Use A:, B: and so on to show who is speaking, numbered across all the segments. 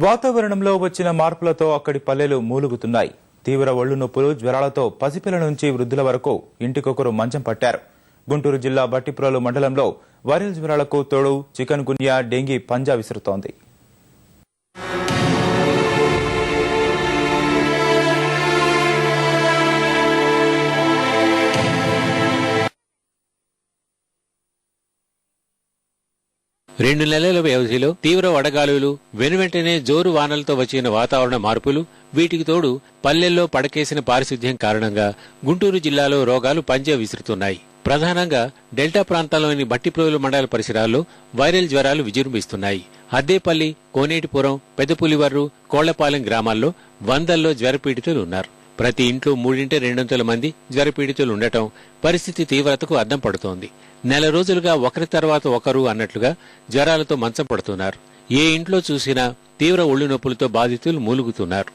A: వాతావరణంలో వచ్చిన మార్పులతో అక్కడి పల్లెలు మూలుగుతున్నాయి. తీవ్ర ఒళ్లు నొప్పులు, జ్వరాలతో పసిపిల్లల నుంచి వృద్ధుల వరకు ఇంటికొకరు మంచం పట్టారు. గుంటూరు జిల్లా బట్టిప్రోలు మండలంలో వైరల్ జ్వరాలకు తోడు చికెన్ గున్యా, డెంగీ పంజా విసురుతోంది.
B: రెండు నెలల వ్యవధిలో తీవ్ర వడగాలులు, వెనువెంటనే జోరు వానలతో వచ్చిన వాతావరణ మార్పులు, వీటికి తోడు పల్లెల్లో పడకేసిన పారిశుధ్యం కారణంగా గుంటూరు జిల్లాలో రోగాలు పంజా విసురుతున్నాయి. ప్రధానంగా డెల్టా ప్రాంతాల్లోని బట్టిప్రోలు మండల పరిసరాల్లో వైరల్ జ్వరాలు విజృంభిస్తున్నాయి. అద్దేపల్లి, కోనేటిపురం, పెద్దపులివర్రు, కోళ్లపాలెం గ్రామాల్లో వందల్లో జ్వరపీడితులు ఉన్నారు. ప్రతి ఇంట్లో 3-200 మంది జ్వరపీడితులు ఉండటం పరిస్థితి తీవ్రతకు అద్దం పడుతోంది. నెల రోజులుగా ఒకరి తర్వాత ఒకరు అన్నట్లుగా జ్వరాలతో మంచం పడుతున్నారు. ఏ ఇంట్లో చూసినా తీవ్ర ఒళ్ళు నొప్పులతో బాధితులు మూలుగుతున్నారు.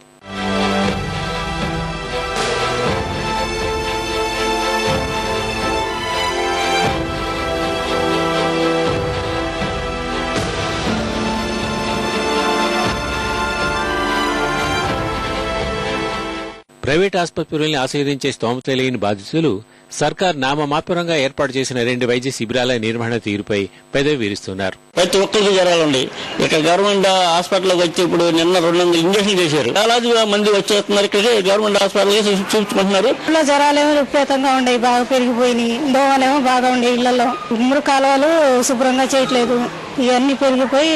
B: ప్రైవేట్ ఆసుపత్రుల్ని ఆశ్రయించే స్తోమత లేని బాధితులు సర్కార్ నామమాత్రంగా ఏర్పాటు చేసిన 2 వైద్య శిబిరాల నిర్వహణ తీరుపై పెదవి విరుస్తున్నారు.
C: ప్రతి ఒక్కరికి జ్వరాలుండి. ఇక గవర్నమెంట్ హాస్పిటల్కి వచ్చి ఇప్పుడు నిన్న 200 ఇంజక్షన్లు చేశారు. చాలా మంది వచ్చేస్తున్నారు. ఇక్కడ గవర్నమెంట్ హాస్పిటల్ చూపించుకుంటున్నారు.
D: జ్వరాలేమో విపరీతంగా ఉండేవి, బాగా పెరిగిపోయినాయి. దోమలేమో బాగా ఉండే ఇళ్లలో. మురు కాలువలు శుభ్రంగా చేయట్లేదు. ఇవన్నీ పెరిగిపోయి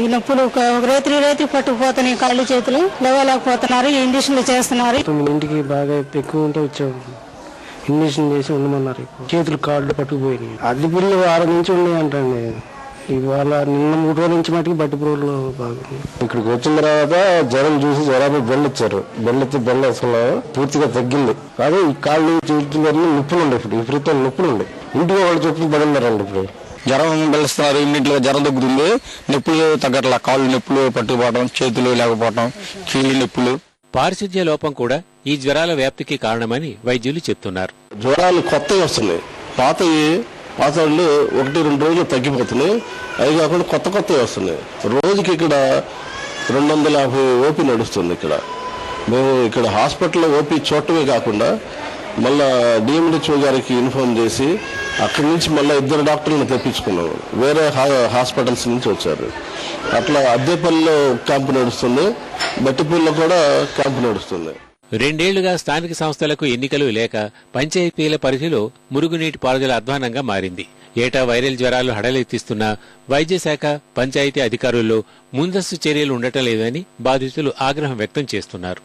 D: ఈ నొప్పులు రేత్రి పట్టుకుపోతున్నాయి. కాళ్ళు చేతులు లేవలేకపోతున్నారు. ఇంజక్షన్లు చేస్తున్నారు.
E: ఇంటికి బాగా ఎక్కువ ఉంటే వచ్చాము, ఇంజక్షన్ చేసి ఉండమన్నారు. చేతులు కాళ్ళు పట్టుకుపోయినాయి. అద్దె బిల్లు 6 నుంచి ఉన్నాయంటండి. ఇవాళ నిన్న 3 రోజుల నుంచి మటుకు బట్టిప్రోలు బాగా.
F: ఇక్కడికి వచ్చిన తర్వాత జ్వరం చూసి జ్వరానికి బెళ్ళిచ్చారు. బెళ్ళ అసలు పూర్తిగా తగ్గింది. కానీ ఈ కాళ్ళు చేతులు నొప్పులు ఉండే, ఇప్పుడు విపరీతం నొప్పులు ఉండే. ఇంటికి వాళ్ళు చెప్పి పడున్నారండి. ఇప్పుడు
C: జ్వరం బెల్లిస్తున్నారు. ఇన్నింటిలో జ్వరం తగ్గుతుంది. నొప్పులు తగ్గట్లా, కాళ్ళు నొప్పులు పట్టుకుపోవడం, చేతులు లేకపోవడం, కీళ్ళ నొప్పులు.
B: పారిశుధ్య లోపం కూడా ఈ జ్వరాల వ్యాప్తికి కారణమని వైద్యులు చెప్తున్నారు.
F: జ్వరాలు కొత్తవి వస్తున్నాయి. పాతవి పాతళ్ళు 1-2 రోజులు తగ్గిపోతున్నాయి. అవి కాకుండా కొత్తవి వస్తున్నాయి. రోజుకి ఇక్కడ 250 ఓపీ నడుస్తుంది. ఇక్కడ మేము ఇక్కడ హాస్పిటల్లో ఓపీ చూడటమే కాకుండా మళ్ళా డిఎంహెచ్ఓ గారికి ఇన్ఫార్మ్ చేసి అక్కడి నుంచి మళ్ళీ 2 డాక్టర్లను తెప్పించుకున్నాము. వేరే హాస్పిటల్స్ నుంచి వచ్చారు. అట్లా అద్దేపల్లిలో క్యాంపు నడుస్తుంది, బట్టిపల్లిలో కూడా క్యాంపు నడుస్తుంది.
B: 2 ఏళ్లుగా స్థానిక సంస్థలకు ఎన్నికలు లేక పంచాయతీల పరిధిలో మురుగునీటి పారుదల అధ్వానంగా మారింది. ఏటా వైరల్ జ్వరాలు హడలెత్తిస్తున్న వైద్య శాఖ, పంచాయతీ అధికారుల్లో ముందస్తు చర్యలు ఉండటం లేదని బాధితులు ఆగ్రహం వ్యక్తం చేస్తున్నారు.